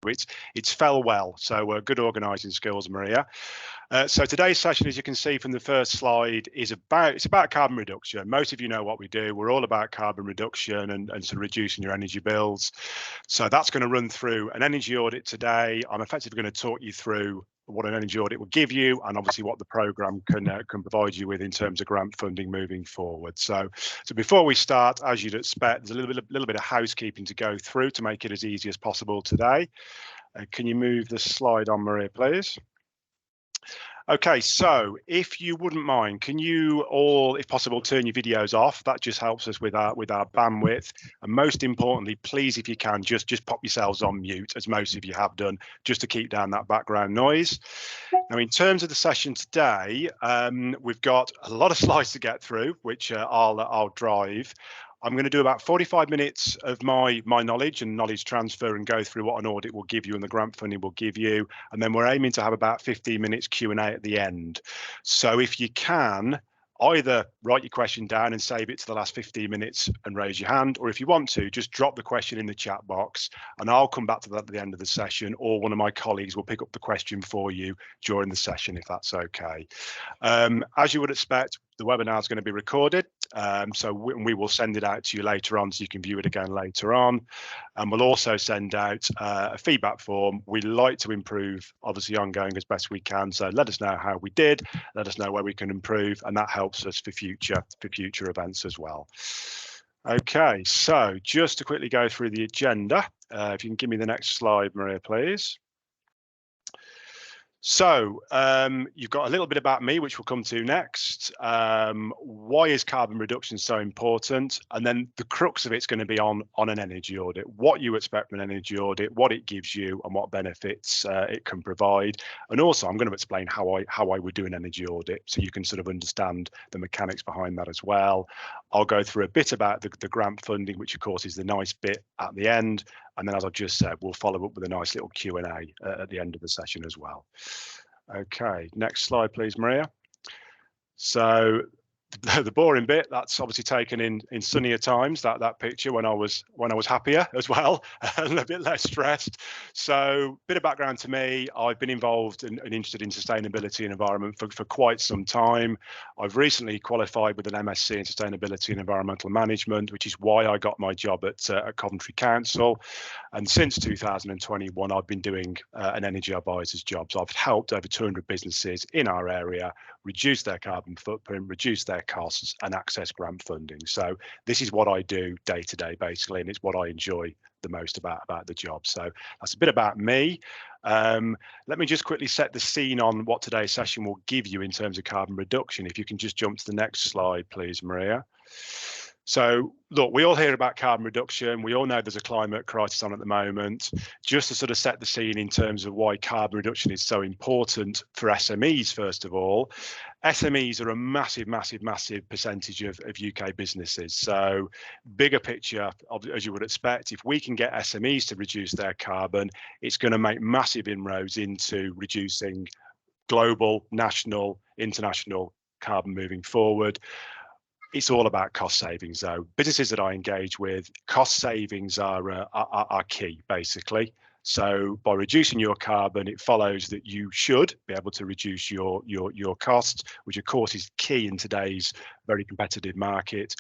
It's fell well. So good organising skills, Maria. So today's session, as you can see from the first slide, it's about carbon reduction. Most of you know what we do. We're all about carbon reduction and sort of reducing your energy bills. So that's going to run through an energy audit today. I'm effectively going to talk you through what an energy audit will give you, and obviously what the programme can provide you with in terms of grant funding moving forward. So before we start, as you'd expect, there's a little bit of housekeeping to go through to make it as easy as possible today. Can you move the slide on, Maria, please? Okay, so if you wouldn't mind, can you all, if possible, turn your videos off? That just helps us with our bandwidth. And most importantly, please, if you can, just pop yourselves on mute, as most of you have done, just to keep down that background noise. Now, in terms of the session today, we've got a lot of slides to get through, which I'll drive. I'm going to do about 45 minutes of my knowledge and knowledge transfer and go through what an audit will give you and the grant funding will give you. And then we're aiming to have about 15 minutes Q&A at the end. So if you can, either write your question down and save it to the last 15 minutes and raise your hand, or if you want to, just drop the question in the chat box and I'll come back to that at the end of the session, or one of my colleagues will pick up the question for you during the session, if that's okay. As you would expect, the webinar is going to be recorded, so we will send it out to you later on so you can view it again later on. And we'll also send out a feedback form. We like to improve, obviously ongoing as best we can. So let us know how we did, let us know where we can improve, and that helps us for future events as well. Okay, so just to quickly go through the agenda, if you can give me the next slide, Maria, please. So you've got a little bit about me, which we'll come to next. Why is carbon reduction so important? And then the crux of it's going to be on an energy audit, what you expect from an energy audit, what it gives you and what benefits it can provide. And also I'm going to explain how I would do an energy audit so you can sort of understand the mechanics behind that as well. I'll go through a bit about the grant funding, which of course is the nice bit at the end. And then, as I've just said, we'll follow up with a nice little Q&A at the end of the session as well. Okay, next slide, please, Maria. So the boring bit, that's obviously taken in sunnier times, that picture when I was happier as well and a bit less stressed. So bit of background to me, I've been involved and interested in sustainability and environment for quite some time. I've recently qualified with an MSc in sustainability and environmental management, which is why I got my job at Coventry Council. And since 2021, I've been doing an energy advisor's job. So I've helped over 200 businesses in our area reduce their carbon footprint, reduce their costs and access grant funding. So this is what I do day to day, basically, and it's what I enjoy the most about the job. So that's a bit about me. Let me just quickly set the scene on what today's session will give you in terms of carbon reduction. If you can just jump to the next slide, please, Maria. So look, we all hear about carbon reduction. We all know there's a climate crisis on at the moment. Just to sort of set the scene in terms of why carbon reduction is so important for SMEs, first of all, SMEs are a massive percentage of UK businesses. So bigger picture, as you would expect, if we can get SMEs to reduce their carbon, it's going to make massive inroads into reducing global, national, international carbon moving forward. It's all about cost savings, though. Businesses that I engage with, cost savings are key, basically. So by reducing your carbon, it follows that you should be able to reduce your costs, which of course is key in today's very competitive market.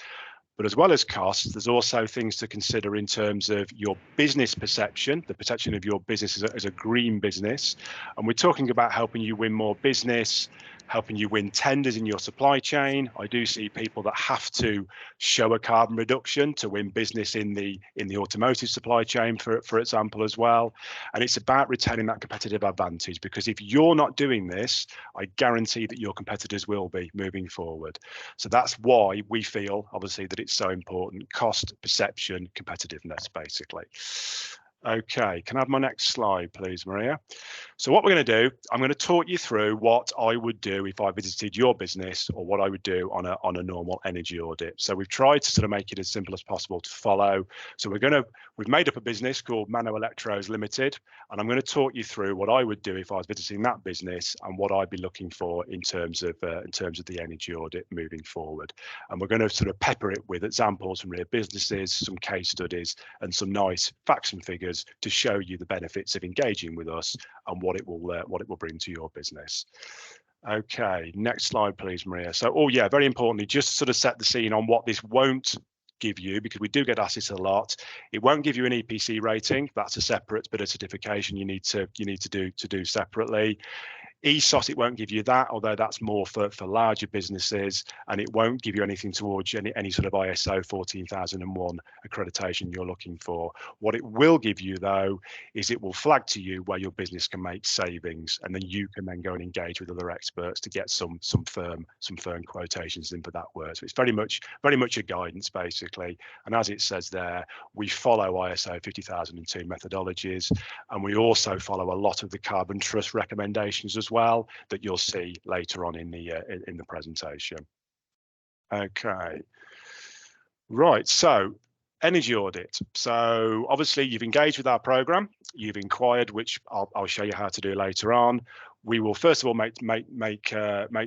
But as well as costs, there's also things to consider in terms of your business perception, the perception of your business as a green business. And we're talking about helping you win more business, helping you win tenders in your supply chain. I do see people that have to show a carbon reduction to win business in the automotive supply chain, for example, as well. And it's about retaining that competitive advantage, because if you're not doing this, I guarantee that your competitors will be moving forward. So that's why we feel, obviously, that it's so important: cost, perception, competitiveness, basically. Okay, can I have my next slide, please, Maria? So what we're going to do, I'm going to talk you through what I would do if I visited your business, or what I would do on a normal energy audit. So we've tried to sort of make it as simple as possible to follow. So we've made up a business called Mano Electros Limited, and I'm going to talk you through what I would do if I was visiting that business and what I'd be looking for in terms of the energy audit moving forward. And we're going to sort of pepper it with examples from real businesses, some case studies, and some nice facts and figures figures to show you the benefits of engaging with us and what it will bring to your business. Okay, next slide, please, Maria. So, oh yeah, very importantly, just to sort of set the scene on what this won't give you, because we do get asked this a lot. It won't give you an EPC rating. That's a separate bit of certification you need to do separately. ESOS, it won't give you that, although that's more for larger businesses, and it won't give you anything towards any sort of ISO 14001 accreditation you're looking for. What it will give you, though, is it will flag to you where your business can make savings, and then you can then go and engage with other experts to get some firm quotations in for that work. So it's very much a guidance, basically. And as it says there, we follow ISO 50002 methodologies, and we also follow a lot of the Carbon Trust recommendations as well that you'll see later on in the presentation. Okay, right, so energy audit. So obviously you've engaged with our program, you've inquired, which I'll show you how to do later on. We will first of all make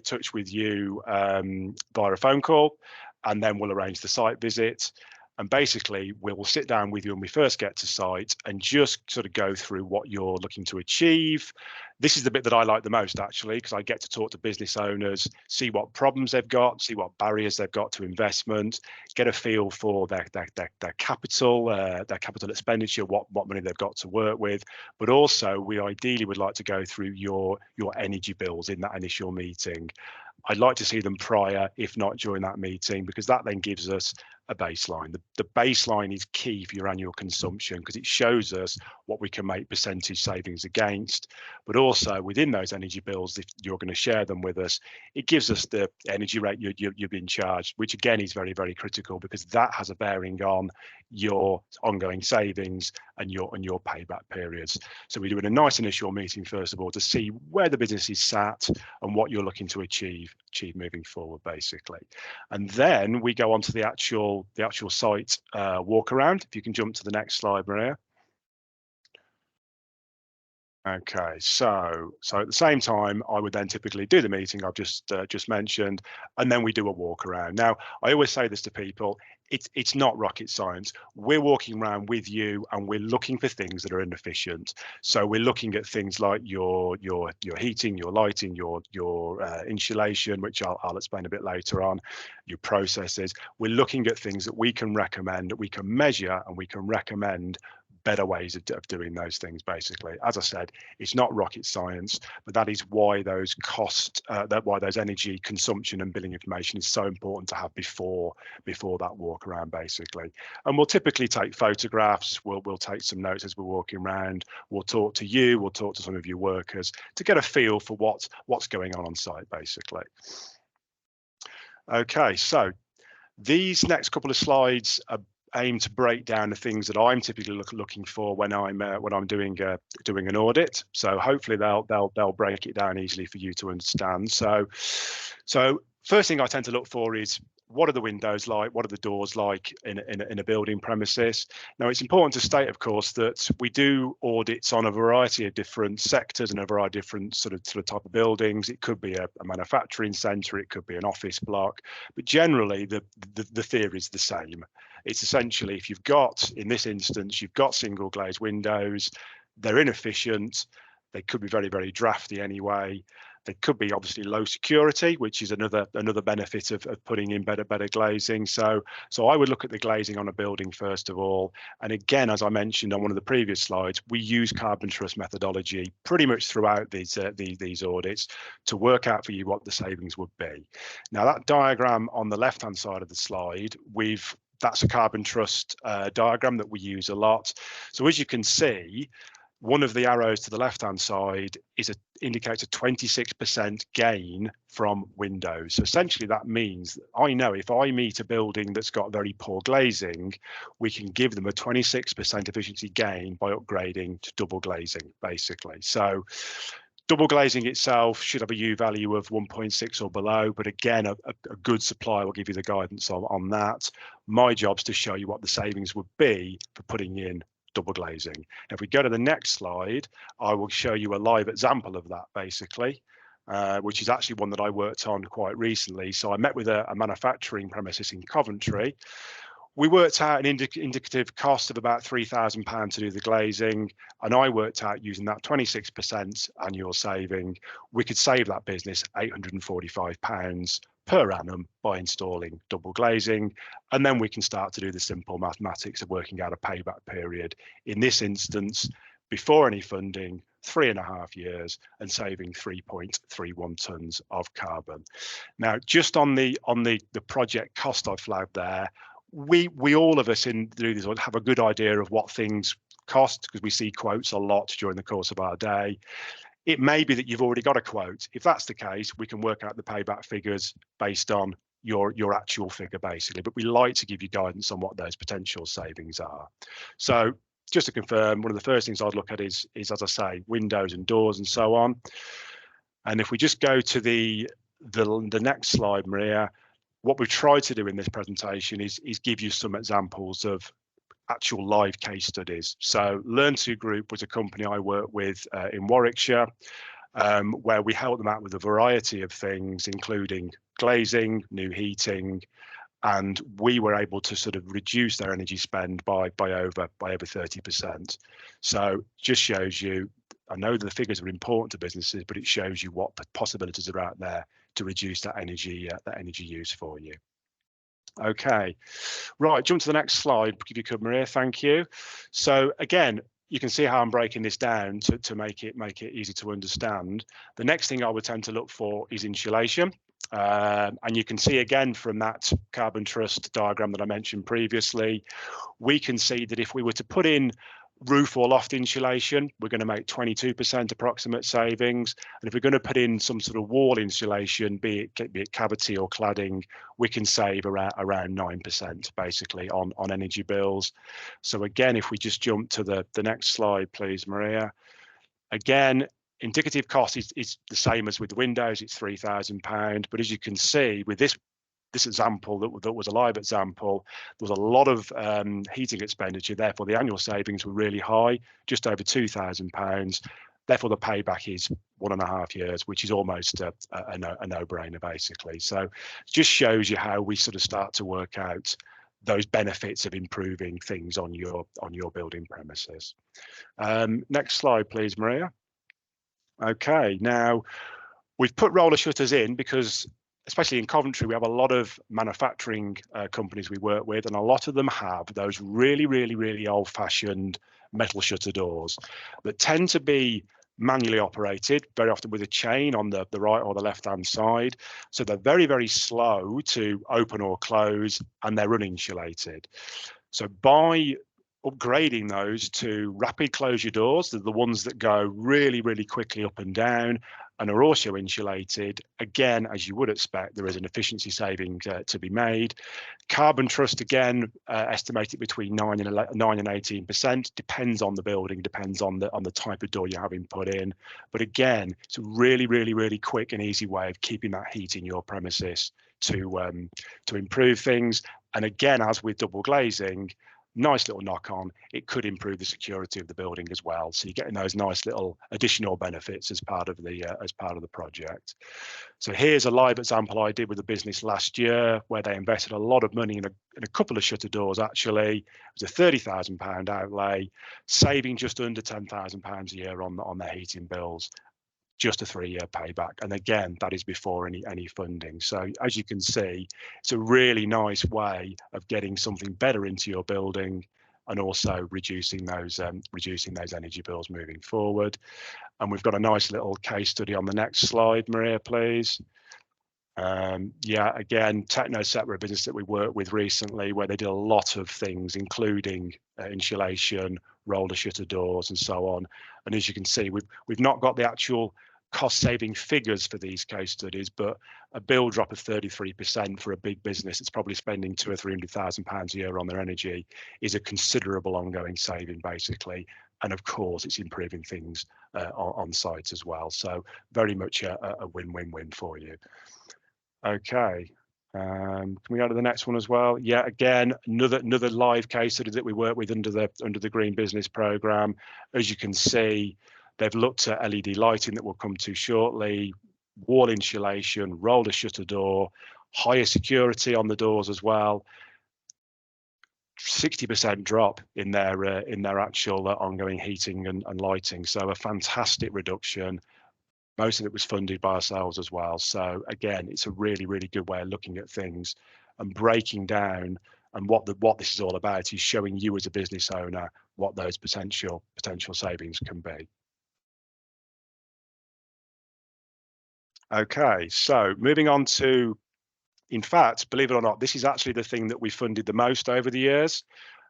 touch with you via a phone call, and then we'll arrange the site visit. And basically, we'll sit down with you when we first get to site and just sort of go through what you're looking to achieve. This is the bit that I like the most, actually, because I get to talk to business owners, see what problems they've got, see what barriers they've got to investment, get a feel for their capital expenditure, what money they've got to work with. But also, we ideally would like to go through your energy bills in that initial meeting. I'd like to see them prior, if not during that meeting, because that then gives us a baseline. The baseline is key for your annual consumption because it shows us what we can make percentage savings against, but also within those energy bills, if you're going to share them with us, it gives us the energy rate you've been charged, which again is very, very critical because that has a bearing on your ongoing savings and your payback periods. So we're doing a nice initial meeting first of all to see where the business is sat and what you're looking to achieve moving forward, basically. And then we go on to the actual site walk around. If you can jump to the next slide, Maria. Okay, so at the same time, I would then typically do the meeting I've just mentioned, and then we do a walk around. Now, I always say this to people: it's not rocket science. We're walking around with you, and we're looking for things that are inefficient. So we're looking at things like your heating, your lighting, your insulation, which I'll explain a bit later on, your processes. We're looking at things that we can recommend, that we can measure, and we can recommend better ways of doing those things. Basically, as I said, it's not rocket science, but that is why those why those energy consumption and billing information is so important to have before that walk around, basically. And we'll typically take photographs, we'll take some notes as we're walking around, we'll talk to you, we'll talk to some of your workers to get a feel for what's going on site, basically. Okay, so these next couple of slides are aim to break down the things that I'm typically looking for when I'm doing an audit. So hopefully they'll break it down easily for you to understand. So first thing I tend to look for is, what are the windows like? What are the doors like in a building premises? Now, it's important to state, of course, that we do audits on a variety of different sectors and a variety of different sort of type of buildings. It could be a manufacturing centre, it could be an office block, but generally the theory is the same. It's essentially, if you've got, in this instance, you've got single glazed windows, they're inefficient, they could be very, very drafty anyway. They could be obviously low security, which is another benefit of putting in better glazing. So I would look at the glazing on a building first of all. And again, as I mentioned on one of the previous slides, we use Carbon Trust methodology pretty much throughout these audits to work out for you what the savings would be. Now, that diagram on the left-hand side of the slide, that's a Carbon Trust diagram that we use a lot. So as you can see, one of the arrows to the left-hand side indicates a 26% gain from windows. So essentially that means that I know if I meet a building that's got very poor glazing, we can give them a 26% efficiency gain by upgrading to double glazing, basically. So double glazing itself should have a U value of 1.6 or below, but again, a good supplier will give you the guidance on that. My job's to show you what the savings would be for putting in double glazing. Now, if we go to the next slide, I will show you a live example of that, basically, which is actually one that I worked on quite recently. So I met with a manufacturing premises in Coventry, We worked out an indicative cost of about £3,000 to do the glazing, and I worked out using that 26% annual saving, we could save that business £845 per annum by installing double glazing, and then we can start to do the simple mathematics of working out a payback period. In this instance, before any funding, 3.5 years, and saving 3.31 tonnes of carbon. Now, just on the project cost I flagged there, we all of us in do this have a good idea of what things cost because we see quotes a lot during the course of our day. It may be that you've already got a quote. If that's the case, we can work out the payback figures based on your actual figure basically, but we like to give you guidance on what those potential savings are. So just to confirm, one of the first things I'd look at is as I say, windows and doors and so on. And if we just go to the next slide, Maria, what we've tried to do in this presentation is give you some examples of actual live case studies. So Learn2 Group was a company I worked with in Warwickshire, where we helped them out with a variety of things, including glazing, new heating, and we were able to sort of reduce their energy spend by over 30%. So just shows you, I know the figures are important to businesses, but it shows you what possibilities are out there to reduce that energy use for you. Okay, right, jump to the next slide, if you could, Maria, thank you. So again, you can see how I'm breaking this down to make it easy to understand. The next thing I would tend to look for is insulation. And you can see again from that carbon trust diagram that I mentioned previously, we can see that if we were to put in roof or loft insulation, we're going to make 22% approximate savings. And if we're going to put in some sort of wall insulation, be it cavity or cladding, we can save around 9% basically on energy bills. So again, if we just jump to the next slide, please, Maria. Again, indicative cost is the same as with the windows, it's £3,000. But as you can see with this example that was a live example, there was a lot of heating expenditure, therefore the annual savings were really high, just over £2,000. Therefore the payback is 1.5 years, which is almost a no-brainer basically. So just shows you how we sort of start to work out those benefits of improving things on your building premises. Next slide, please, Maria. Okay, now we've put roller shutters in because especially in Coventry, we have a lot of manufacturing companies we work with, and a lot of them have those really old-fashioned metal shutter doors that tend to be manually operated, very often with a chain on the right or the left-hand side. So they're very slow to open or close, and they're uninsulated. So by upgrading those to rapid closure doors, they're the ones that go really quickly up and down and are also insulated. Again, as you would expect, there is an efficiency saving to be made. Carbon trust, again, estimated between 9 and 18%, depends on the building, depends on the type of door you're having put in. But again, it's a really quick and easy way of keeping that heat in your premises to improve things. And again, as with double glazing, nice little knock on, it could improve the security of the building as well. So you're getting those nice little additional benefits as part of the project. So here's a live example I did with a business last year where they invested a lot of money in a couple of shutter doors. Actually, it was a £30,000 outlay, saving just under £10,000 a year on their heating bills. Just a 3-year payback, and again, that is before any funding. So as you can see, it's a really nice way of getting something better into your building and also reducing those energy bills moving forward. And we've got a nice little case study on the next slide, Maria, please. Yeah, again, TechnoSet were a business that we worked with recently where they did a lot of things, including insulation, roller shutter doors, and so on. And as you can see, we've not got the actual cost-saving figures for these case studies, but a bill drop of 33% for a big business that's probably spending £200,000 or £300,000 a year on their energy is a considerable ongoing saving, basically. And of course, it's improving things on site as well. So very much a win-win-win for you. Okay, can we go to the next one as well? Yeah, again, another live case study that we work with under the Green Business Programme. As you can see, they've looked at LED lighting that we'll come to shortly, wall insulation, roller shutter door, higher security on the doors as well. 60% drop in their actual ongoing heating and lighting. So a fantastic reduction. Most of it was funded by ourselves as well. So again, it's a really, really good way of looking at things and breaking down. And what this is all about is showing you as a business owner what those potential savings can be. Okay, so moving on to, in fact, believe it or not, this is actually the thing that we funded the most over the years.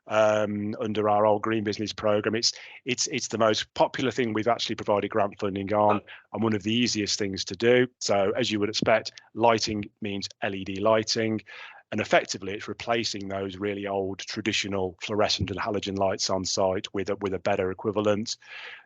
Under our old green business program, it's the most popular thing we've actually provided grant funding on, and one of the easiest things to do. So as you would expect, lighting means LED lighting, and effectively it's replacing those really old traditional fluorescent and halogen lights on site with a better equivalent.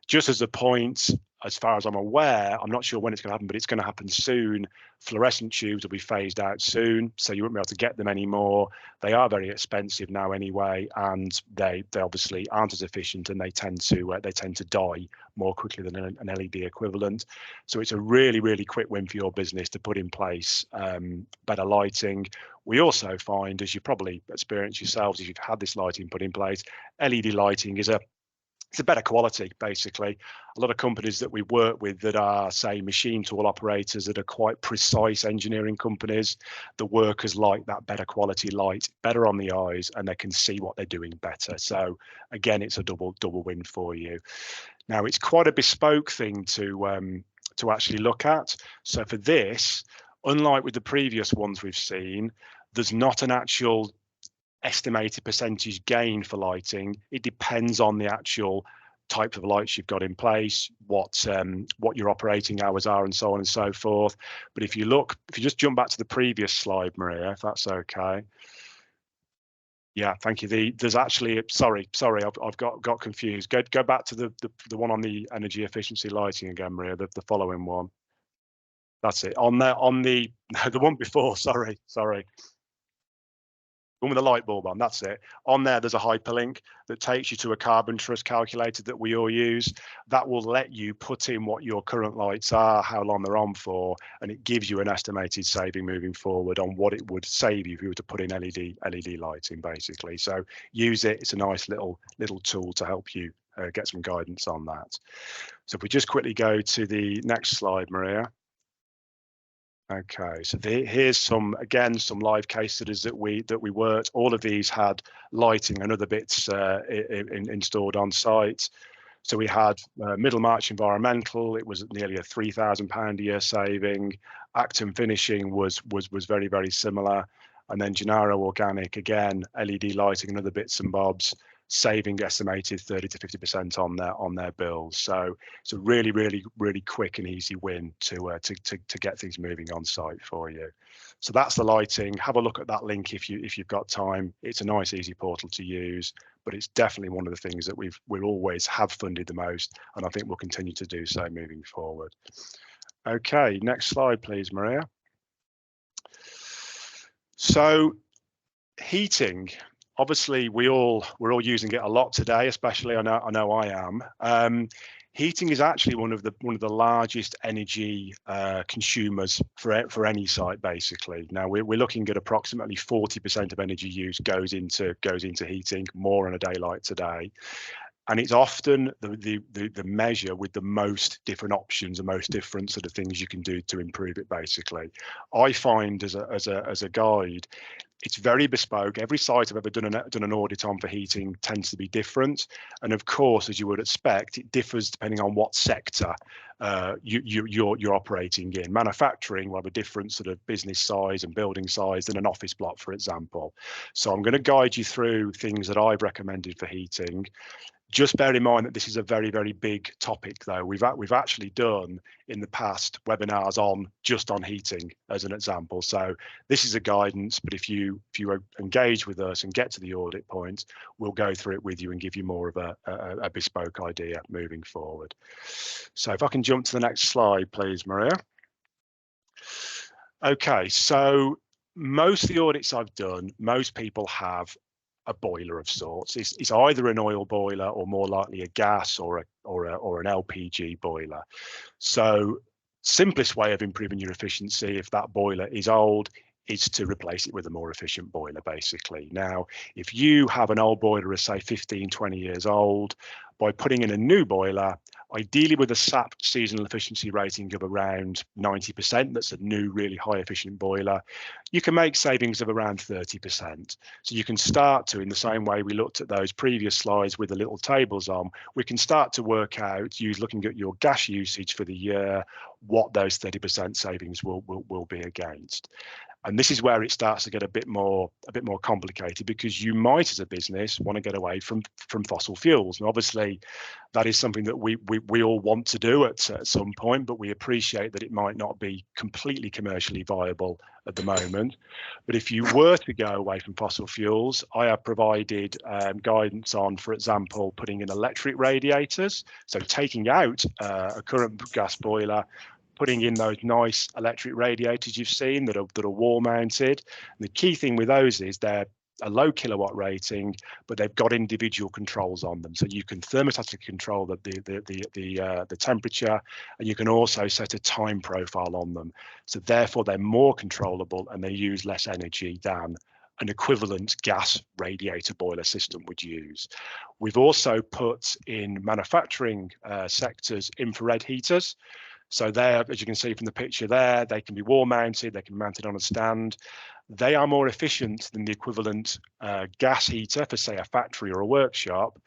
Just as a point, as far as I'm aware, I'm not sure when it's going to happen, but it's going to happen soon. Fluorescent tubes will be phased out soon, so you won't be able to get them anymore. They are very expensive now anyway, and they obviously aren't as efficient, and they tend to die more quickly than an LED equivalent. So it's a really, really quick win for your business to put in place better lighting. We also find, as you probably experienced yourselves, if you've had this lighting put in place, LED lighting is it's a better quality, basically. A lot of companies that we work with that are, say, machine tool operators that are quite precise engineering companies, the workers like that better quality light, better on the eyes, and they can see what they're doing better. So again, it's a double win for you. Now, it's quite a bespoke thing to actually look at. So for this, unlike with the previous ones we've seen, there's not an actual estimated percentage gain for lighting. It depends on the actual type of lights you've got in place, what your operating hours are, and so on and so forth. But if you just jump back to the previous slide, Maria, if that's okay. Yeah, thank you. There's actually, sorry, I've got confused. Go back to the one on the energy efficiency lighting again, Maria, the following one. That's it. On the one before, sorry. One with the light bulb on, that's it. On there's a hyperlink that takes you to a carbon trust calculator that we all use. That will let you put in what your current lights are, how long they're on for, and it gives you an estimated saving moving forward on what it would save you if you were to put in LED lighting, basically. So use it. It's a nice little tool to help you get some guidance on that. So if we just quickly go to the next slide, Maria. Okay, so here's some live case studies that we worked. All of these had lighting and other bits installed on site. So we had Middlemarch Environmental. It was nearly a £3,000 a year saving. Acton Finishing was very, very similar. And then Gennaro Organic, again, LED lighting and other bits and bobs, saving estimated 30 to 50% on their bills. So it's a really, really, really quick and easy win to get things moving on site for you. So that's the lighting. Have a look at that link if you've got time. It's a nice, easy portal to use, but it's definitely one of the things that we always have funded the most, and I think we'll continue to do so moving forward. Okay, next slide, please, Maria. So heating. Obviously, we're all using it a lot today, especially I know I am. Heating is actually one of the largest energy consumers for any site, basically. Now we're looking at approximately 40% of energy use goes into heating, more on a day like today. And it's often the measure with the most different options and most different sort of things you can do to improve it, basically. I find as a guide, it's very bespoke. Every site I've ever done an audit on for heating tends to be different. And of course, as you would expect, it differs depending on what sector you're operating in. Manufacturing will have a different sort of business size and building size than an office block, for example. So I'm going to guide you through things that I've recommended for heating. Just bear in mind that this is a very, very big topic, though. We've actually done in the past webinars just on heating as an example. So this is a guidance, but if you engage with us and get to the audit point, we'll go through it with you and give you more of a bespoke idea moving forward. So if I can jump to the next slide, please, Maria. Okay, so most of the audits I've done, most people have a boiler of sorts. It's either an oil boiler or more likely a gas or an LPG boiler. So simplest way of improving your efficiency, if that boiler is old, is to replace it with a more efficient boiler, basically. Now, if you have an old boiler of say 15, 20 years old, by putting in a new boiler, ideally with a SAP seasonal efficiency rating of around 90%, that's a new really high efficient boiler, you can make savings of around 30%. So you can start to, in the same way we looked at those previous slides with the little tables on, we can start to work out, looking at your gas usage for the year, what those 30% savings will be against. And this is where it starts to get a bit more complicated, because you might, as a business, want to get away from fossil fuels. And obviously, that is something that we all want to do at some point, but we appreciate that it might not be completely commercially viable at the moment. But if you were to go away from fossil fuels, I have provided guidance on, for example, putting in electric radiators. So taking out a current gas boiler, putting in those nice electric radiators you've seen that are wall mounted. And the key thing with those is they're a low kilowatt rating, but they've got individual controls on them. So you can thermostatically control the temperature, and you can also set a time profile on them. So therefore they're more controllable and they use less energy than an equivalent gas radiator boiler system would use. We've also put in manufacturing sectors infrared heaters. So there, as you can see from the picture there, they can be wall mounted, they can be mounted on a stand. They are more efficient than the equivalent gas heater for, say, a factory or a workshop,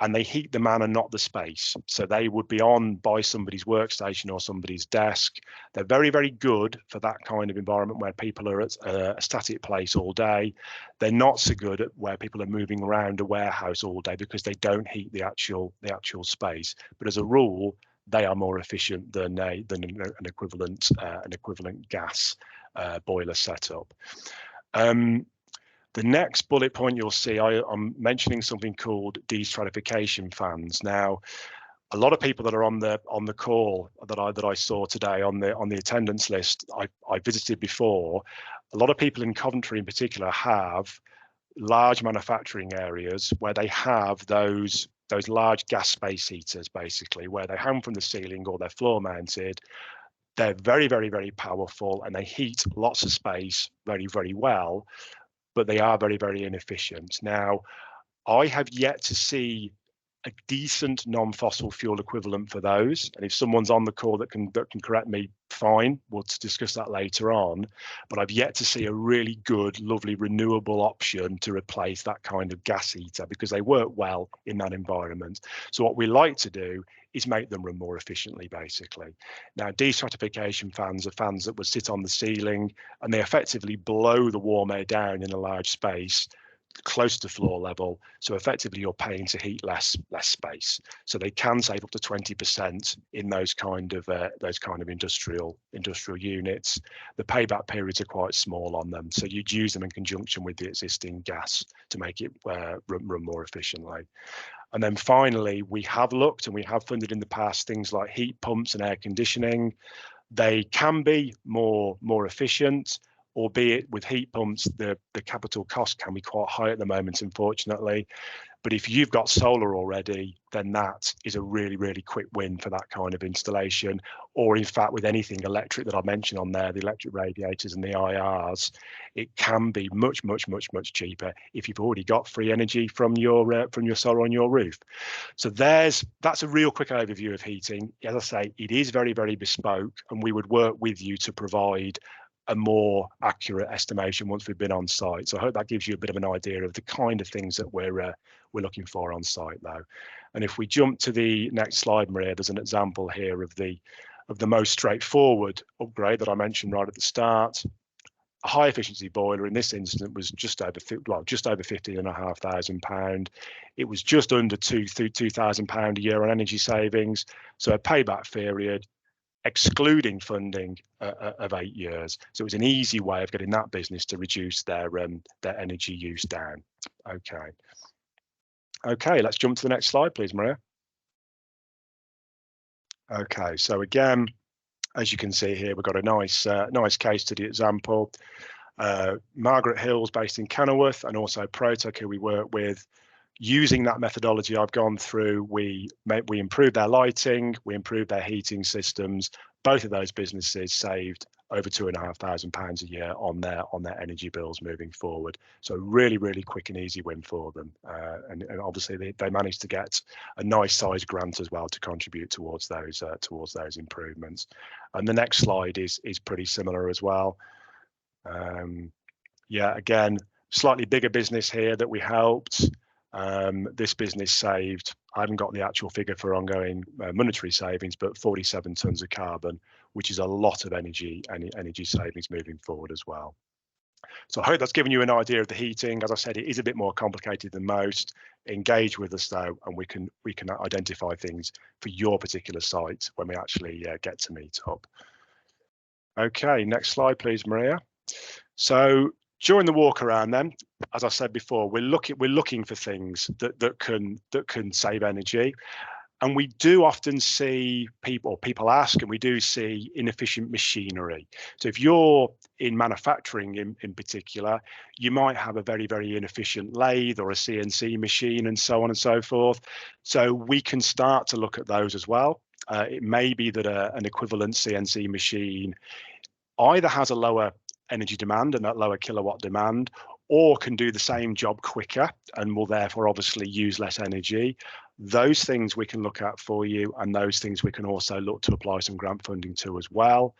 and they heat the man and not the space. So they would be on by somebody's workstation or somebody's desk. They're very, very good for that kind of environment where people are at a static place all day. They're not so good at where people are moving around a warehouse all day, because they don't heat the actual space. But as a rule, they are more efficient than an equivalent gas boiler setup. The next bullet point you'll see, I'm mentioning something called destratification fans. Now, a lot of people that are on the call that I saw today on the attendance list, I visited before. A lot of people in Coventry in particular have large manufacturing areas where they have those large gas space heaters, basically, where they hang from the ceiling or they're floor mounted. They're very, very, very powerful, and they heat lots of space very, very well, but they are very, very inefficient. Now, I have yet to see a decent non-fossil fuel equivalent for those. And if someone's on the call that can correct me, fine, we'll discuss that later on. But I've yet to see a really good, lovely, renewable option to replace that kind of gas heater, because they work well in that environment. So what we like to do is make them run more efficiently, basically. Now, destratification fans are fans that would sit on the ceiling, and they effectively blow the warm air down in a large space close to floor level, so effectively you're paying to heat less space. So they can save up to 20% in those kind of industrial units. The payback periods are quite small on them, so you'd use them in conjunction with the existing gas to make it run more efficiently. And then finally, we have looked and we have funded in the past things like heat pumps and air conditioning. They can be more efficient, albeit with heat pumps, the capital cost can be quite high at the moment, unfortunately. But if you've got solar already, then that is a really, really quick win for that kind of installation. Or in fact, with anything electric that I mentioned on there, the electric radiators and the IRs, it can be much, much, much, much cheaper if you've already got free energy from your solar on your roof. So that's a real quick overview of heating. As I say, it is very, very bespoke, and we would work with you to provide a more accurate estimation once we've been on site. So I hope that gives you a bit of an idea of the kind of things that we're looking for on site, though. And if we jump to the next slide, Maria, there's an example here of the most straightforward upgrade that I mentioned right at the start. A high efficiency boiler in this instance was just over £15,500. It was just under £2,000 a year on energy savings. So a payback period, excluding funding, of 8 years. So it was an easy way of getting that business to reduce their energy use down. Okay, let's jump to the next slide, please, Maria. Okay, so again, as you can see here, we've got a nice case study example. Margaret Hills, based in Kenilworth, and also Protec, who we work with. Using that methodology I've gone through, we improved their lighting, we improved their heating systems, both of those businesses saved over £2,500 a year on their energy bills moving forward. So really quick and easy win for them, and obviously they managed to get a nice size grant as well to contribute towards those improvements. And the next slide is pretty similar as well. Yeah, again, slightly bigger business here that we helped. This business saved, I haven't got the actual figure for ongoing monetary savings, but 47 tonnes of carbon, which is a lot of energy savings moving forward as well. So I hope that's given you an idea of the heating. As I said, it is a bit more complicated than most. Engage with us though, and we can identify things for your particular site when we actually get to meet up. Okay, next slide, please, Maria. So during the walk around then, as I said before, we're looking for things that can save energy. And we do often see people ask, and we do see inefficient machinery. So if you're in manufacturing in particular, you might have a very inefficient lathe or a CNC machine and so on and so forth. So we can start to look at those as well. It may be that an equivalent CNC machine either has a lower energy demand and that lower kilowatt demand, or can do the same job quicker and will therefore obviously use less energy. Those things we can look at for you, and those things we can also look to apply some grant funding to as well.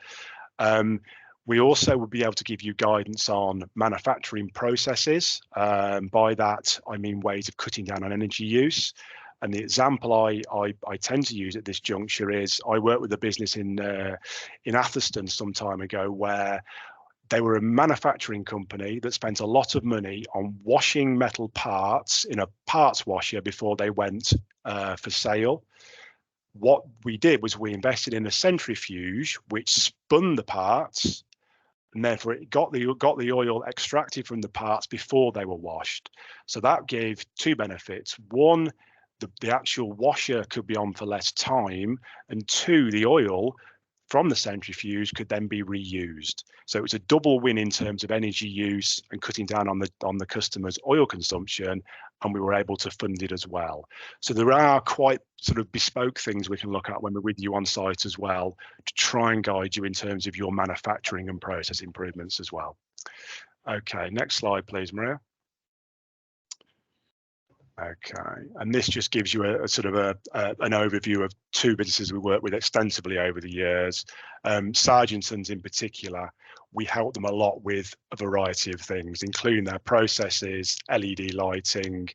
We also will be able to give you guidance on manufacturing processes. By that, I mean ways of cutting down on energy use. And the example I tend to use at this juncture is I worked with a business in Atherstone some time ago where they were a manufacturing company that spent a lot of money on washing metal parts in a parts washer before they went for sale. What we did was we invested in a centrifuge which spun the parts, and therefore it got the oil extracted from the parts before they were washed. So that gave two benefits. One, the actual washer could be on for less time, and two, the oil from the centrifuge could then be reused. So it was a double win in terms of energy use and cutting down on the customer's oil consumption, and we were able to fund it as well. So there are quite sort of bespoke things we can look at when we're with you on site as well, to try and guide you in terms of your manufacturing and process improvements as well. Okay, next slide, please, Maria. Okay, and this just gives you a sort of an overview of two businesses we work with extensively over the years. Sargentons in particular, we help them a lot with a variety of things, including their processes, LED lighting,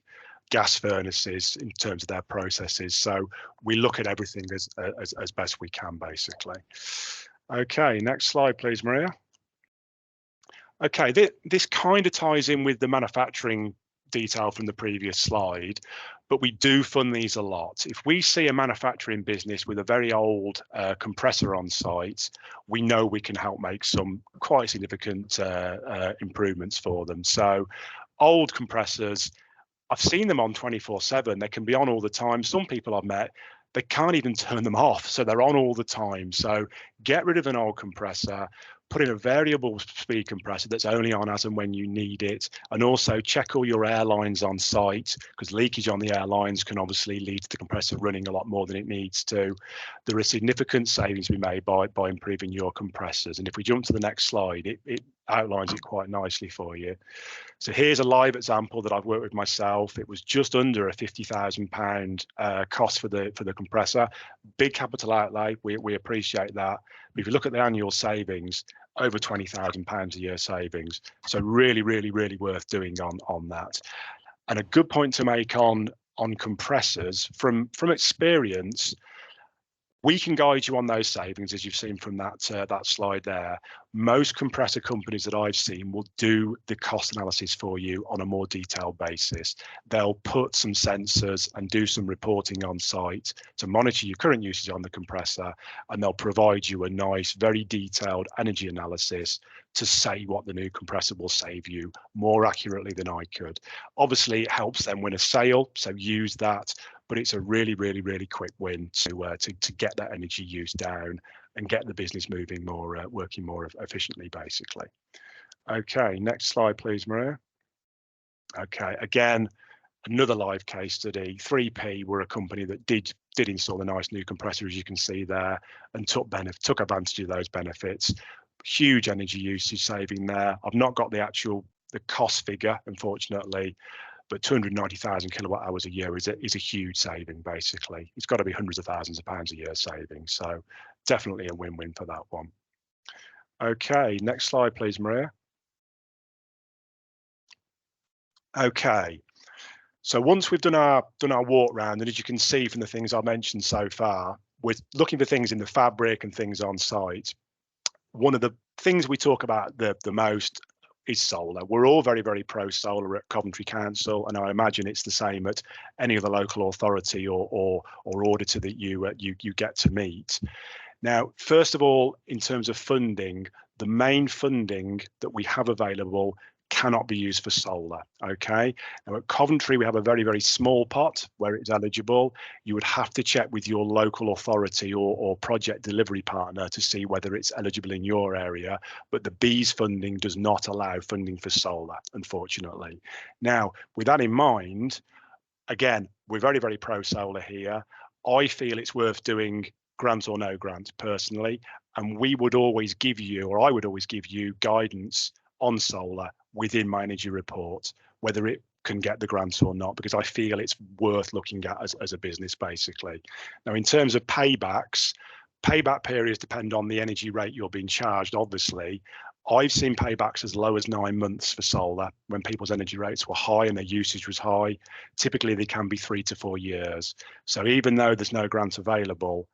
gas furnaces in terms of their processes. So we look at everything as best we can, basically. Okay, next slide, please, Maria. Okay, this kind of ties in with the manufacturing detail from the previous slide, but we do fund these a lot. If we see a manufacturing business with a very old compressor on site, we know we can help make some quite significant improvements for them. So old compressors, I've seen them on 24/7. They can be on all the time. Some people I've met, they can't even turn them off, so they're on all the time. So get rid of an old compressor, put in a variable speed compressor that's only on as and when you need it, and also check all your air lines on site, because leakage on the air lines can obviously lead to the compressor running a lot more than it needs to. There are significant savings to be made by improving your compressors, and if we jump to the next slide, it outlines it quite nicely for you. So here's a live example that I've worked with myself. It was just under a £50,000 cost for the compressor. Big capital outlay, we appreciate that. But if you look at the annual savings, over £20,000 a year savings. So really worth doing on that. And a good point to make on compressors, from experience, we can guide you on those savings, as you've seen from that slide there. Most compressor companies that I've seen will do the cost analysis for you on a more detailed basis. They'll put some sensors and do some reporting on site to monitor your current usage on the compressor, and they'll provide you a nice, very detailed energy analysis to say what the new compressor will save you more accurately than I could. Obviously, it helps them win a sale, so use that. But it's a really quick win to get that energy use down and get the business moving more, working more efficiently, basically. Okay, next slide, please, Maria. Okay, again, Another live case study, 3P were a company that did install a nice new compressor, as you can see there, and took advantage of those benefits. Huge energy usage saving there. I've not got the cost figure, unfortunately, but 290,000 kilowatt hours a year is a huge saving. Basically, it's got to be hundreds of thousands of pounds a year saving. So definitely a win-win for that one. Okay, next slide, please, Maria. Okay, so once we've done our walk round, and as you can see from the things I've mentioned so far, we're looking for things in the fabric and things on site. One of the things we talk about the most is solar. We're all very, very pro solar at Coventry Council, and I imagine it's the same at any other local authority or auditor that you get to meet. Now, first of all, in terms of funding, the main funding that we have available cannot be used for solar. Okay, now at Coventry we have a very, very small pot where it's eligible. You would have to check with your local authority or project delivery partner to see whether it's eligible in your area, but the B's funding does not allow funding for solar, unfortunately. Now, with that in mind, again, we're very, very pro solar here. I feel it's worth doing grant or no grant personally, and we would always give you, or I would always give you, guidance on solar within my energy report, whether it can get the grant or not, because I feel it's worth looking at as a business, basically. Now, in terms of payback periods depend on the energy rate you're being charged, obviously. I've seen paybacks as low as 9 months for solar when people's energy rates were high and their usage was high. Typically, they can be 3 to 4 years. So even though there's no grant available,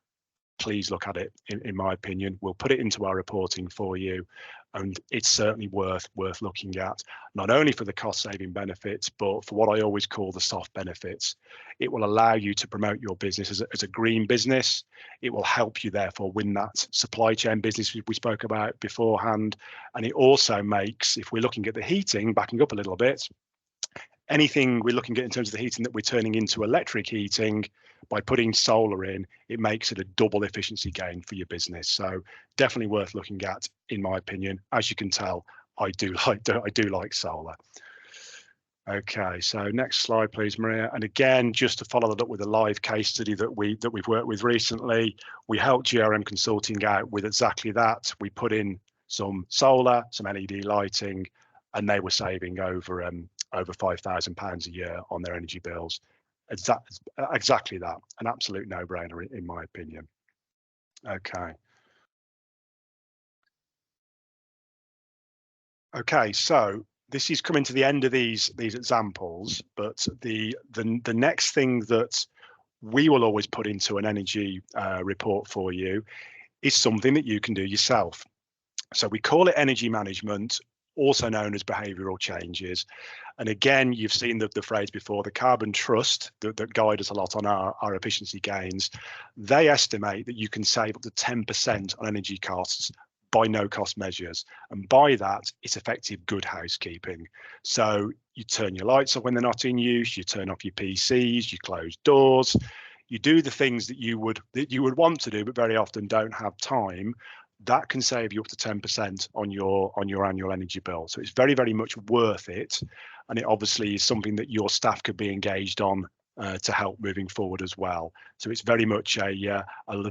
please look at it, in my opinion. We'll put it into our reporting for you, and it's certainly worth looking at, not only for the cost saving benefits, but for what I always call the soft benefits. It will allow you to promote your business as a green business. It will help you therefore win that supply chain business we spoke about beforehand. And it also makes, if we're looking at the heating, backing up a little bit, anything we're looking at in terms of the heating that we're turning into electric heating, by putting solar in, it makes it a double efficiency gain for your business. So definitely worth looking at, in my opinion. As you can tell, I do like solar. Okay, so next slide, please, Maria. And again, just to follow that up with a live case study that we've worked with recently, we helped GRM Consulting out with exactly that. We put in some solar, some LED lighting, and they were saving over £5,000 a year on their energy bills. Exactly that, an absolute no-brainer in my opinion. Okay, so this is coming to the end of these examples, but the next thing that we will always put into an energy report for you is something that you can do yourself. So we call it energy management, also known as behavioural changes. And again, you've seen the phrase before, the Carbon Trust that guide us a lot on our efficiency gains. They estimate that you can save up to 10% on energy costs by no cost measures. And by that, it's effective good housekeeping. So you turn your lights off when they're not in use, you turn off your PCs, you close doors, you do the things that you would want to do, but very often don't have time. That can save you up to 10% on your annual energy bill. So it's very, very much worth it. And it obviously is something that your staff could be engaged on to help moving forward as well. So it's very much a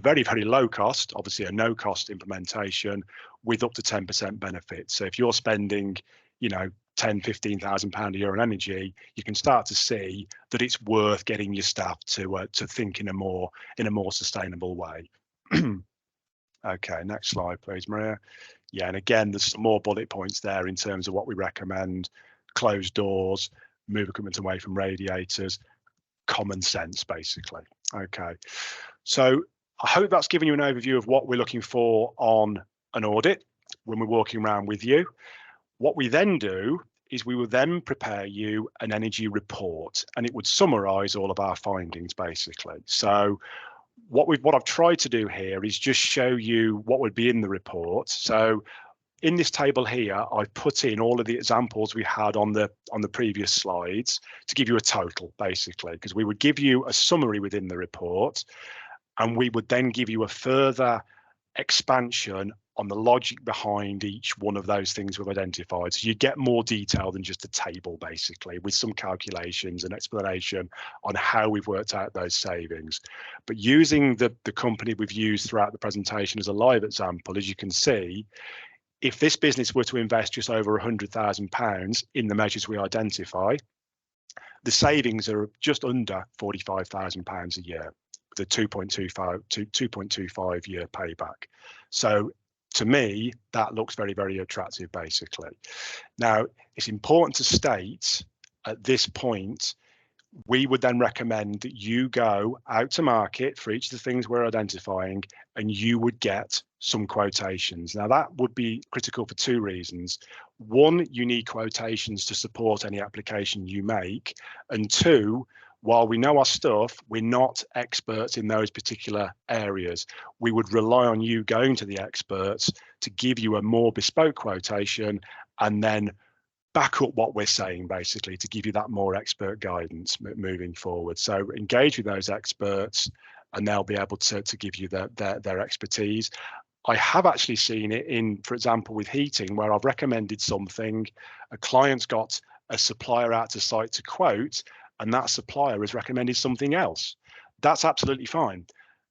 very, very low cost, obviously a no cost implementation with up to 10% benefit. So if you're spending, £10,000-15,000 a year on energy, you can start to see that it's worth getting your staff to think in a more sustainable way. Okay, next slide, please, Maria. Yeah, and again, there's some more bullet points there in terms of what we recommend: close doors, move equipment away from radiators, common sense, basically. Okay, so I hope that's given you an overview of what we're looking for on an audit when we're walking around with you. What we then do is we will then prepare you an energy report, and it would summarize all of our findings, basically. So what I've tried to do here is just show you what would be in the report. So in this table here, I've put in all of the examples we had on the previous slides to give you a total, basically, because we would give you a summary within the report, and we would then give you a further expansion on the logic behind each one of those things we've identified. So you get more detail than just a table, basically, with some calculations and explanation on how we've worked out those savings. But using the company we've used throughout the presentation as a live example, as you can see, if this business were to invest just over £100,000 in the measures we identify, the savings are just under £45,000 a year, with a 2.25 year payback. So to me, that looks very, very attractive, basically. Now, it's important to state at this point, we would then recommend that you go out to market for each of the things we're identifying, and you would get some quotations. Now, that would be critical for two reasons. One, you need quotations to support any application you make. And two, while we know our stuff, we're not experts in those particular areas. We would rely on you going to the experts to give you a more bespoke quotation and then back up what we're saying, basically, to give you that more expert guidance moving forward. So engage with those experts and they'll be able to give you their expertise. I have actually seen it in, for example, with heating, where I've recommended something, a client's got a supplier out to site to quote, and that supplier has recommended something else. That's absolutely fine.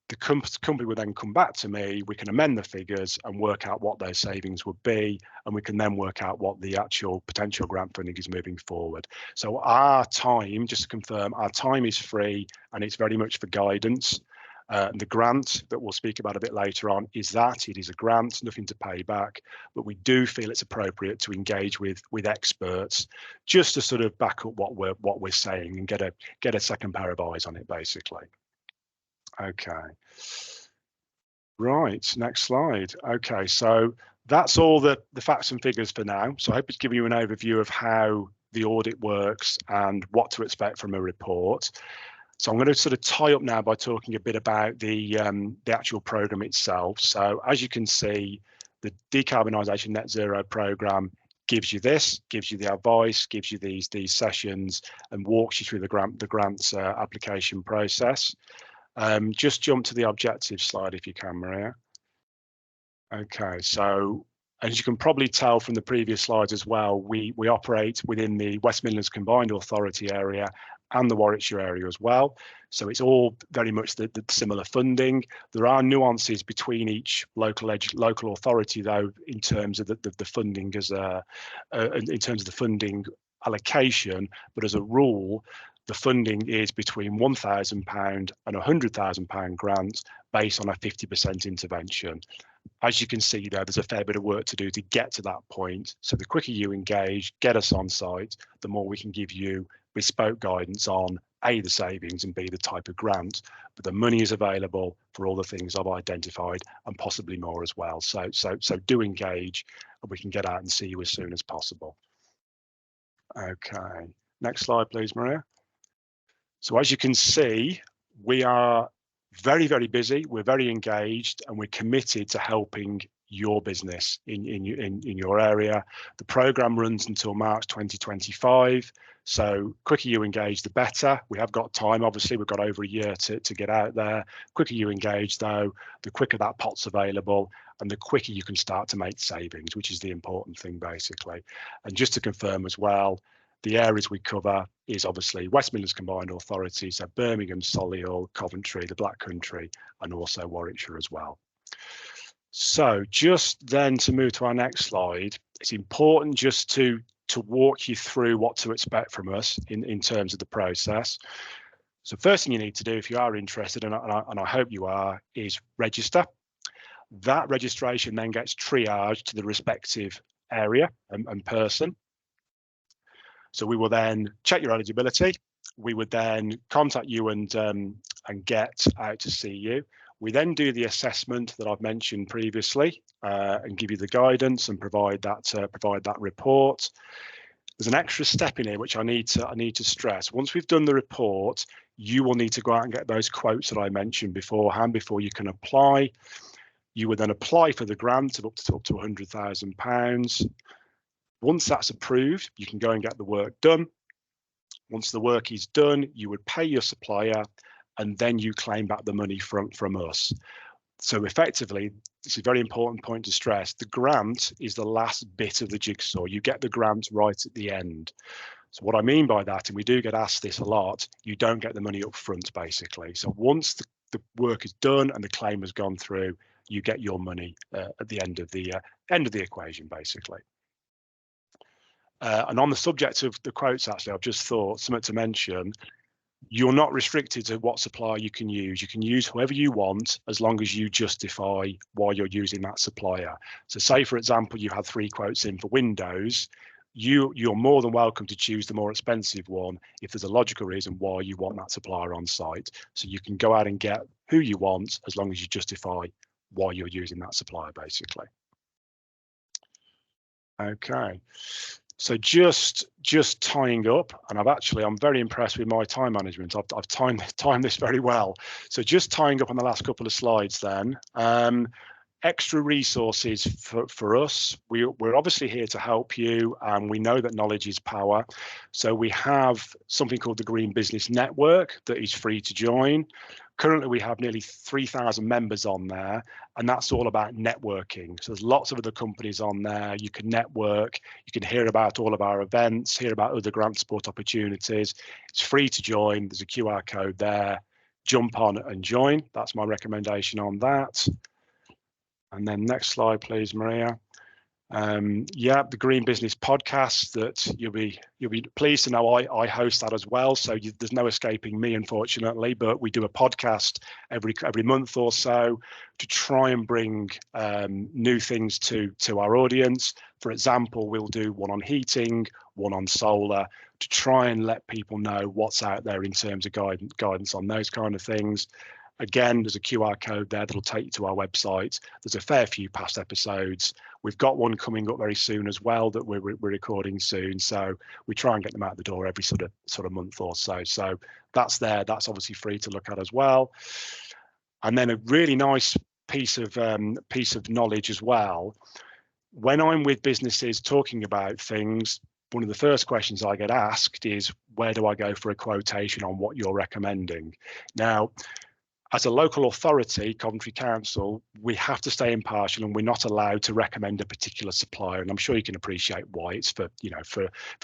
The company will then come back to me, we can amend the figures and work out what those savings would be, and we can then work out what the actual potential grant funding is moving forward. So our time, just to confirm, our time is free and it's very much for guidance. The grant that we'll speak about a bit later on is that it is a grant, nothing to pay back, but we do feel it's appropriate to engage with experts just to sort of back up what we're saying and get a second pair of eyes on it, basically. Okay, right, next slide. Okay, so that's all the facts and figures for now. So I hope it's given you an overview of how the audit works and what to expect from a report. So I'm going to sort of tie up now by talking a bit about the actual programme itself. So as you can see, the Decarbonisation Net Zero programme gives you this, gives you the advice, gives you these sessions and walks you through the grant application process. Just jump to the objective slide if you can, Maria. Okay, so as you can probably tell from the previous slides as well, we operate within the West Midlands Combined Authority area and the Warwickshire area as well. So it's all very much the similar funding. There are nuances between each local authority, though, in terms of the funding in terms of the funding allocation. But as a rule, the funding is between £1,000 and £100,000 grant based on a 50% intervention. As you can see there, there's a fair bit of work to do to get to that point. So the quicker you engage, get us on site, the more we can give you bespoke guidance on A, the savings, and B, the type of grant. But the money is available for all the things I've identified and possibly more as well. So do engage and we can get out and see you as soon as possible. Okay, next slide, please, Maria. So as you can see, we are very, very busy. We're very engaged and we're committed to helping your business in your area. The programme runs until March 2025. So quicker you engage, the better. We have got time, obviously, we've got over a year to get out there. Quicker you engage, though, the quicker that pot's available and the quicker you can start to make savings, which is the important thing, basically. And just to confirm as well, the areas we cover is obviously West Midlands Combined Authority, so Birmingham, Solihull, Coventry, the Black Country, and also Warwickshire as well. So just then to move to our next slide, it's important just to walk you through what to expect from us in terms of the process. So first thing you need to do if you are interested, and I hope you are, is register. That registration then gets triaged to the respective area and person. So we will then check your eligibility. We would then contact you and get out to see you. We then do the assessment that I've mentioned previously and give you the guidance and provide that report. There's an extra step in here which I need to stress. Once we've done the report, you will need to go out and get those quotes that I mentioned beforehand before you can apply. You would then apply for the grant of up to £100,000. Once that's approved, you can go and get the work done. Once the work is done, you would pay your supplier and then you claim back the money from us. So effectively, it's a very important point to stress. The grant is the last bit of the jigsaw. You get the grant right at the end. So what I mean by that, and we do get asked this a lot, you don't get the money up front, basically. So once the work is done and the claim has gone through, you get your money at the end of the equation, basically. And on the subject of the quotes, actually, I've just thought something to mention. You're not restricted to what supplier you can use. You can use whoever you want as long as you justify why you're using that supplier. So say, for example, you had 3 quotes in for windows. You're more than welcome to choose the more expensive one if there's a logical reason why you want that supplier on site. So you can go out and get who you want as long as you justify why you're using that supplier, basically. Okay. So just tying up, and I'm very impressed with my time management. I've timed this very well. So just tying up on the last couple of slides then. Extra resources for us. We're obviously here to help you, and we know that knowledge is power. So we have something called the Green Business Network that is free to join. Currently, we have nearly 3,000 members on there, and that's all about networking. So there's lots of other companies on there. You can network, you can hear about all of our events, hear about other grant support opportunities. It's free to join. There's a QR code there. Jump on and join. That's my recommendation on that. And then next slide, please, Maria. Yeah, the Green Business podcast that you'll be pleased to know I host that as well. So there's no escaping me, unfortunately, but we do a podcast every month or so to try and bring new things to our audience. For example, we'll do one on heating, one on solar, to try and let people know what's out there in terms of guidance on those kind of things. Again, there's a QR code there that'll take you to our website. There's a fair few past episodes. We've got one coming up very soon as well that we're recording soon. So we try and get them out the door every sort of month or so. So that's there. That's obviously free to look at as well. And then a really nice piece of knowledge as well. When I'm with businesses talking about things, one of the first questions I get asked is, where do I go for a quotation on what you're recommending? Now, as a local authority, Coventry Council, we have to stay impartial, and we're not allowed to recommend a particular supplier. And I'm sure you can appreciate why. It's for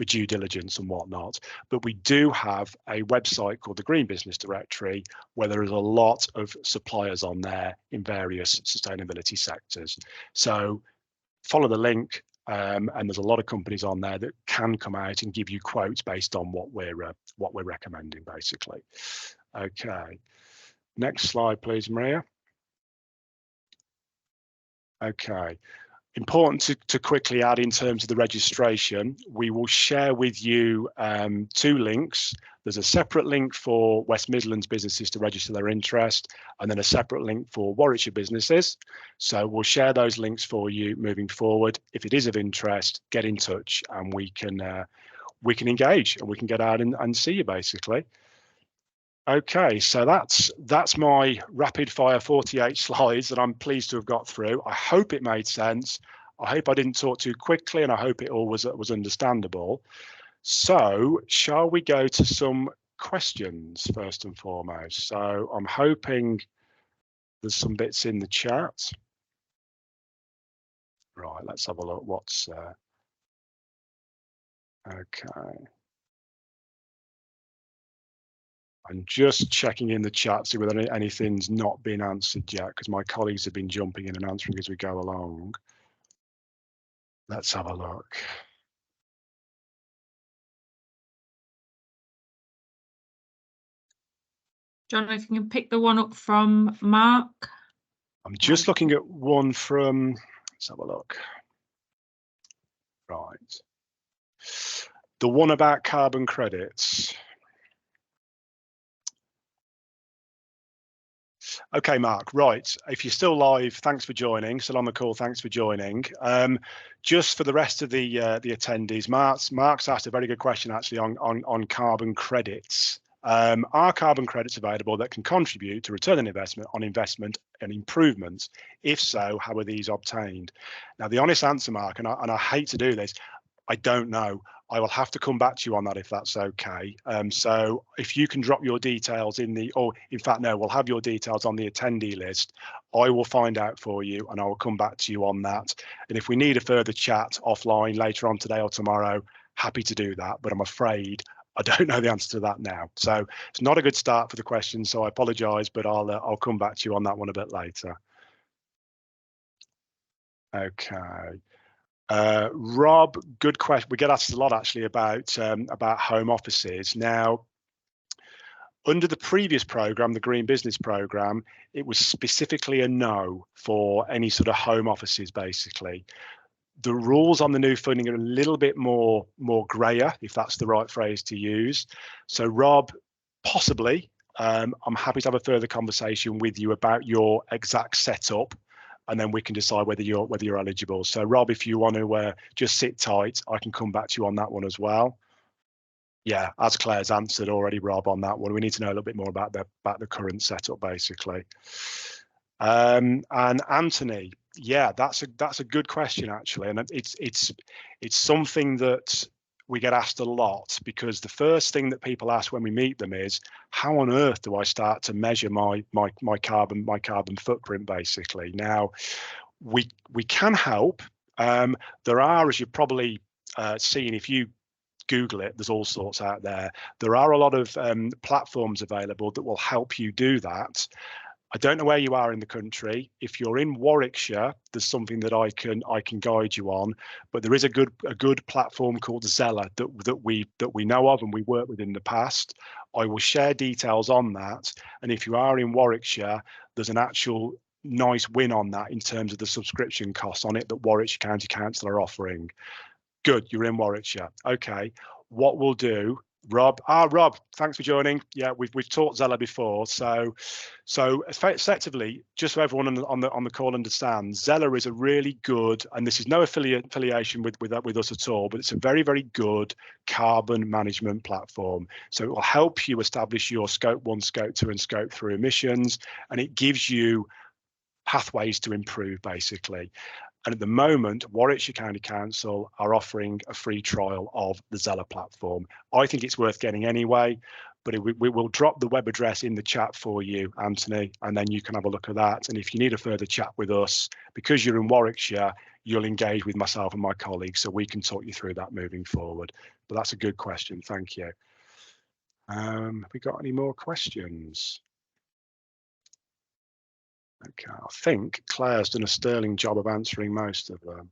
due diligence and whatnot. But we do have a website called the Green Business Directory, where there is a lot of suppliers on there in various sustainability sectors. So follow the link, and there's a lot of companies on there that can come out and give you quotes based on what we're recommending, basically. Okay. Next slide, please, Maria. Okay. Important to quickly add in terms of the registration, we will share with you 2 links. There's a separate link for West Midlands businesses to register their interest, and then a separate link for Warwickshire businesses. So we'll share those links for you moving forward. If it is of interest, get in touch, and we can engage, and we can get out and see you, basically. Okay, so that's my rapid fire 48 slides that I'm pleased to have got through. I hope it made sense. I hope I didn't talk too quickly, and I hope it all was understandable. So shall we go to some questions first and foremost? So I'm hoping there's some bits in the chat. Right, let's have a look. What's okay. I'm just checking in the chat, see whether anything's not been answered yet, because my colleagues have been jumping in and answering as we go along. Let's have a look. John, if you can pick the one up from Mark. I'm just looking at one from, let's have a look. Right. The one about carbon credits. Okay, Mark, right. If you're still live, thanks for joining. Still on the call, thanks for joining. Just for the rest of the attendees, Mark's asked a very good question actually on carbon credits. Are carbon credits available that can contribute to return on investment and improvements? If so, how are these obtained? Now, the honest answer, Mark, and I hate to do this, I don't know. I will have to come back to you on that if that's okay. So if you can drop your details in the, or in fact, no, we'll have your details on the attendee list. I will find out for you and I will come back to you on that. And if we need a further chat offline later on today or tomorrow, happy to do that. But I'm afraid I don't know the answer to that now. So it's not a good start for the question. So I apologise, but I'll come back to you on that one a bit later. Okay. Rob, good question. We get asked a lot actually about home offices. Now, under the previous program, the Green Business Program, it was specifically a no for any sort of home offices, basically. The rules on the new funding are a little bit more grayer, if that's the right phrase to use. So, Rob, possibly, I'm happy to have a further conversation with you about your exact setup, and then we can decide whether you're eligible. So, Rob, if you want to just sit tight, I can come back to you on that one as well. Yeah, as Claire's answered already, Rob, on that one, we need to know a little bit more about the current setup, basically. And Anthony, yeah, that's a good question actually, and it's something that we get asked a lot, because the first thing that people ask when we meet them is, how on earth do I start to measure my carbon footprint, basically? Now, we can help. There are, as you've probably seen, if you Google it, there's all sorts out there. There are a lot of platforms available that will help you do that. I don't know where you are in the country. If you're in Warwickshire, there's something that I can guide you on. But there is a good platform called Zella that we know of and we worked with in the past. I will share details on that. And if you are in Warwickshire, there's an actual nice win on that in terms of the subscription costs on it that Warwickshire County Council are offering. Good, you're in Warwickshire. Okay, what we'll do, Rob. Rob, thanks for joining. Yeah, we've taught Zella before, so effectively, just so everyone on the call understands, Zella is a really good, and this is no affiliation with us at all, but it's a very, very good carbon management platform. So it will help you establish your Scope 1, Scope 2, and Scope 3 emissions, and it gives you pathways to improve, basically. And at the moment, Warwickshire County Council are offering a free trial of the Zella platform. I think it's worth getting anyway, but we will drop the web address in the chat for you, Anthony, and then you can have a look at that. And if you need a further chat with us, because you're in Warwickshire, you'll engage with myself and my colleagues, so we can talk you through that moving forward. But that's a good question. Thank you. Have we got any more questions? Okay, I think Claire's done a sterling job of answering most of them.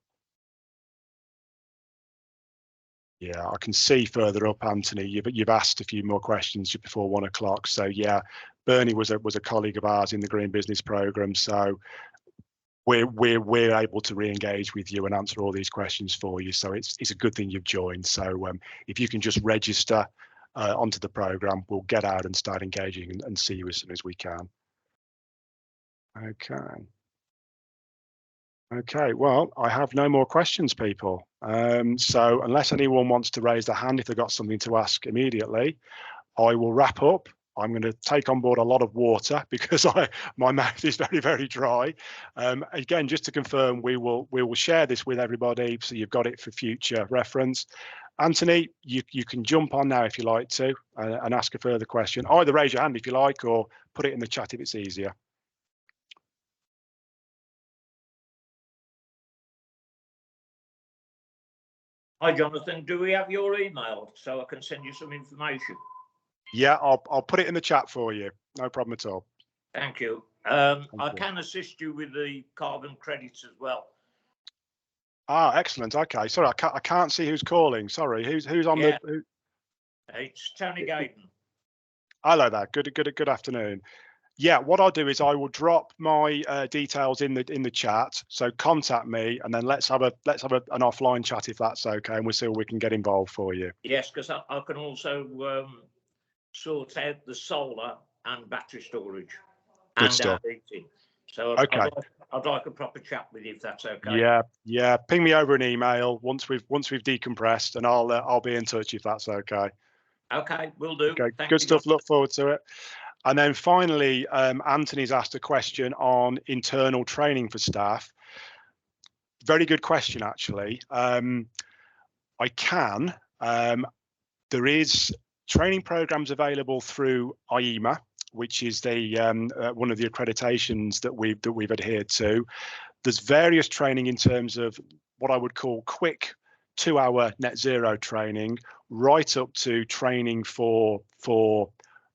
Yeah, I can see further up, Anthony, you've asked a few more questions before 1 o'clock. So yeah, Bernie was a colleague of ours in the Green Business Programme. So we're able to re-engage with you and answer all these questions for you. So it's a good thing you've joined. So if you can just register onto the programme, we'll get out and start engaging and see you as soon as we can. Okay, well, I have no more questions, people. So unless anyone wants to raise their hand if they've got something to ask immediately, I will wrap up. I'm going to take on board a lot of water because my mouth is very, very dry. Again, just to confirm, we will share this with everybody so you've got it for future reference. Anthony, you can jump on now if you like to and ask a further question. Either raise your hand if you like or put it in the chat if it's easier. Hi, Jonathan. Do we have your email so I can send you some information? Yeah, I'll put it in the chat for you. No problem at all. Thank you. I can assist you with the carbon credits as well. Ah, excellent. Okay, sorry, I can't see who's calling. Sorry, who's on the? It's Tony Gayden. Hello there. Good afternoon. Yeah, what I'll do is I will drop my details in the chat. So contact me, and then let's have an offline chat if that's okay, and we'll see what we can get involved for you. Yes, because I can also sort out the solar and battery storage. Good stuff. Heating. So okay. I'd like a proper chat with you if that's okay. Yeah. Ping me over an email once we've decompressed, and I'll be in touch if that's okay. Okay, will do. Okay, good stuff. Look forward to it. And then finally, Anthony's asked a question on internal training for staff. Very good question, actually. I can, There is training programs available through IEMA, which is the one of the accreditations that we've adhered to. There's various training in terms of what I would call quick 2-hour net zero training, right up to training for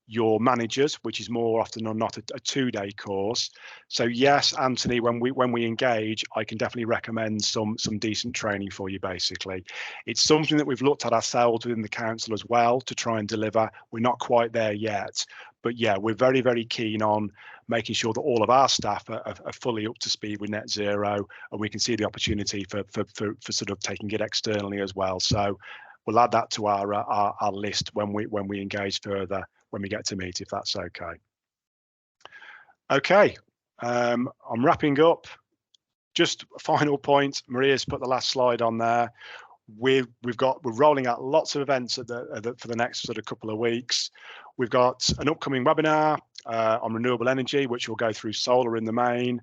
your managers, which is more often than not a 2-day course. So yes, Anthony, when we engage, I can definitely recommend some decent training for you. Basically, it's something that we've looked at ourselves within the council as well to try and deliver. We're not quite there yet, but yeah, we're very, very keen on making sure that all of our staff are fully up to speed with net zero, and we can see the opportunity for sort of taking it externally as well. So we'll add that to our list when we engage further, when we get to meet, if that's okay. Okay, I'm wrapping up. Just a final point. Maria's put the last slide on there. We're rolling out lots of events for the next sort of couple of weeks. We've got an upcoming webinar on renewable energy, which will go through solar in the main.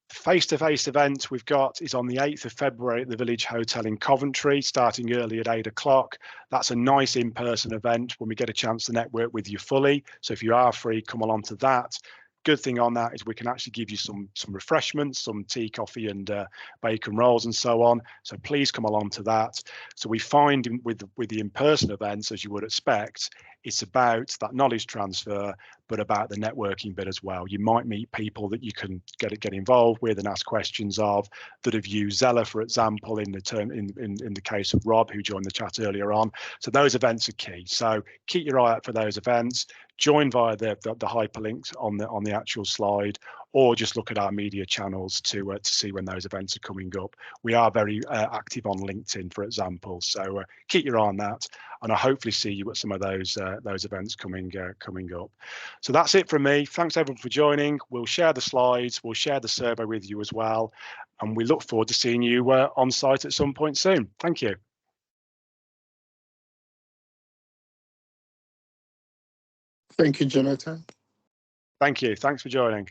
Face-to-face event we've got is on the 8th of February at the Village Hotel in Coventry, starting early at 8 o'clock. That's a nice in-person event when we get a chance to network with you fully. So if you are free, come along to that. Good thing on that is we can actually give you some refreshments, some tea, coffee and bacon rolls and so on. So please come along to that. So we find with the in-person events, as you would expect, it's about that knowledge transfer, but about the networking bit as well. You might meet people that you can get involved with and ask questions of, that have used Zella, for example, in the case of Rob, who joined the chat earlier on. So those events are key. So keep your eye out for those events. Join via the hyperlinks on the actual slide, or just look at our media channels to see when those events are coming up. We are very active on LinkedIn, for example. So keep your eye on that, and I'll hopefully see you at some of those events coming up. So that's it from me. Thanks everyone for joining. We'll share the slides, we'll share the survey with you as well, and we look forward to seeing you on site at some point soon. Thank you. Thank you, Jonathan. Thank you. Thanks for joining.